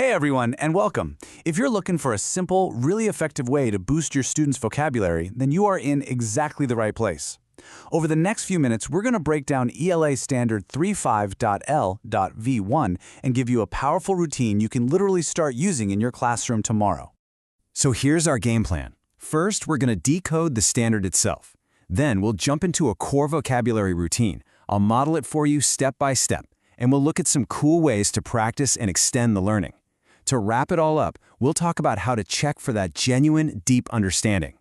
Hey everyone, and welcome. If you're looking for a simple, really effective way to boost your students' vocabulary, then you are in exactly the right place. Over the next few minutes, we're going to break down ELA Standard 35.L.V1 and give you a powerful routine you can literally start using in your classroom tomorrow. So here's our game plan. First, we're going to decode the standard itself. Then we'll jump into a core vocabulary routine. I'll model it for you step by step, and we'll look at some cool ways to practice and extend the learning. To wrap it all up, we'll talk about how to check for that genuine, deep understanding.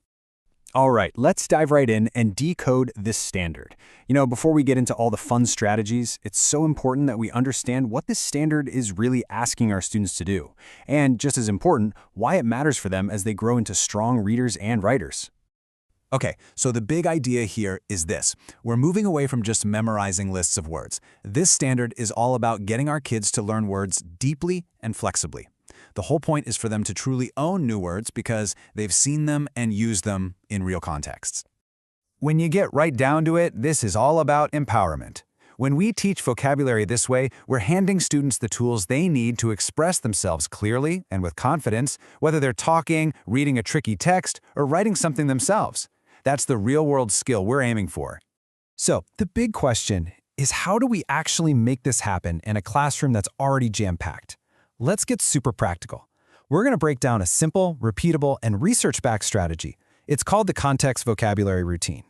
All right, let's dive right in and decode this standard. Before we get into all the fun strategies, it's so important that we understand what this standard is really asking our students to do, and just as important, why it matters for them as they grow into strong readers and writers. Okay, so the big idea here is this. We're moving away from just memorizing lists of words. This standard is all about getting our kids to learn words deeply and flexibly. The whole point is for them to truly own new words because they've seen them and used them in real contexts. When you get right down to it, this is all about empowerment. When we teach vocabulary this way, we're handing students the tools they need to express themselves clearly and with confidence, whether they're talking, reading a tricky text, or writing something themselves. That's the real-world skill we're aiming for. So, the big question is, how do we actually make this happen in a classroom that's already jam-packed? Let's get super practical. We're going to break down a simple, repeatable, and research-backed strategy. It's called the context vocabulary routine.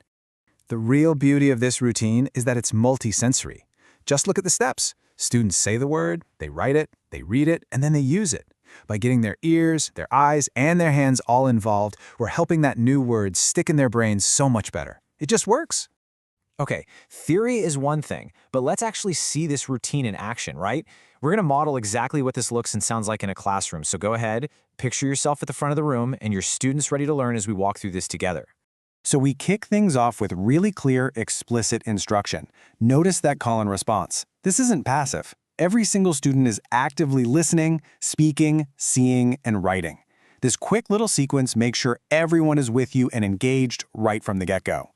The real beauty of this routine is that it's multi-sensory. Just look at the steps. Students say the word, they write it, they read it, and then they use it. By getting their ears, their eyes, and their hands all involved, we're helping that new word stick in their brains so much better. It just works. Okay, theory is one thing, but let's actually see this routine in action, right? We're going to model exactly what this looks and sounds like in a classroom. So go ahead, picture yourself at the front of the room and your students ready to learn as we walk through this together. So we kick things off with really clear, explicit instruction. Notice that call and response. This isn't passive. Every single student is actively listening, speaking, seeing, and writing. This quick little sequence makes sure everyone is with you and engaged right from the get-go.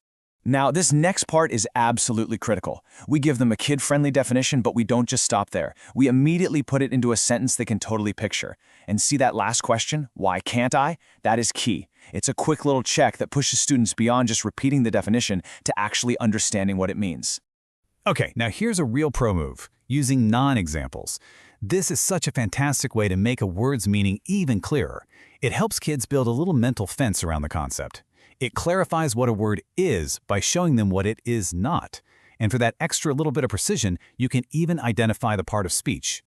Now, this next part is absolutely critical. We give them a kid-friendly definition, but we don't just stop there. We immediately put it into a sentence they can totally picture. And see that last question, why can't I? That is key. It's a quick little check that pushes students beyond just repeating the definition to actually understanding what it means. Okay, now here's a real pro move, using non-examples. This is such a fantastic way to make a word's meaning even clearer. It helps kids build a little mental fence around the concept. It clarifies what a word is by showing them what it is not. And for that extra little bit of precision, you can even identify the part of speech.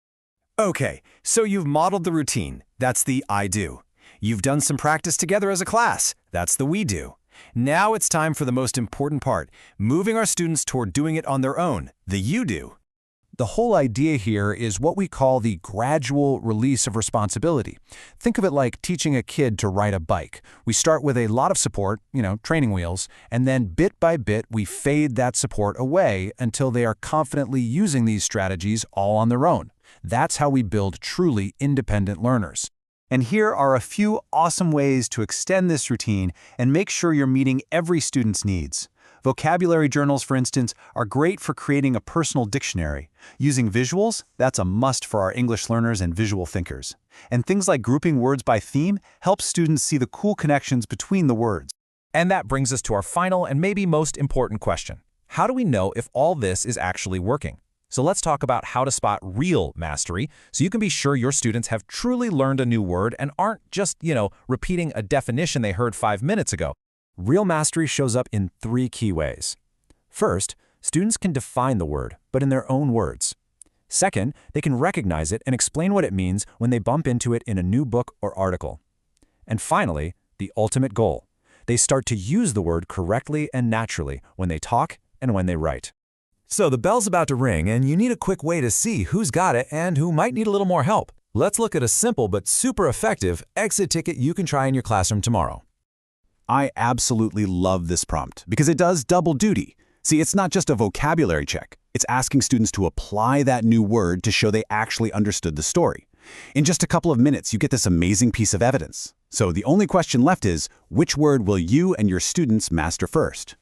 Okay, so you've modeled the routine. That's the I do. You've done some practice together as a class. That's the we do. Now it's time for the most important part, moving our students toward doing it on their own, the you do. The whole idea here is what we call the gradual release of responsibility. Think of it like teaching a kid to ride a bike. We start with a lot of support, training wheels, and then bit by bit we fade that support away until they are confidently using these strategies all on their own. That's how we build truly independent learners. And here are a few awesome ways to extend this routine and make sure you're meeting every student's needs. Vocabulary journals, for instance, are great for creating a personal dictionary. Using visuals, that's a must for our English learners and visual thinkers. And things like grouping words by theme help students see the cool connections between the words. And that brings us to our final and maybe most important question. How do we know if all this is actually working? So let's talk about how to spot real mastery so you can be sure your students have truly learned a new word and aren't just, repeating a definition they heard 5 minutes ago. Real mastery shows up in 3 key ways. First, students can define the word, but in their own words. Second, they can recognize it and explain what it means when they bump into it in a new book or article. And finally, the ultimate goal. They start to use the word correctly and naturally when they talk and when they write. So the bell's about to ring, and you need a quick way to see who's got it and who might need a little more help. Let's look at a simple but super effective exit ticket you can try in your classroom tomorrow. I absolutely love this prompt because it does double duty. See, it's not just a vocabulary check. It's asking students to apply that new word to show they actually understood the story. In just a couple of minutes, you get this amazing piece of evidence. So the only question left is, which word will you and your students master first?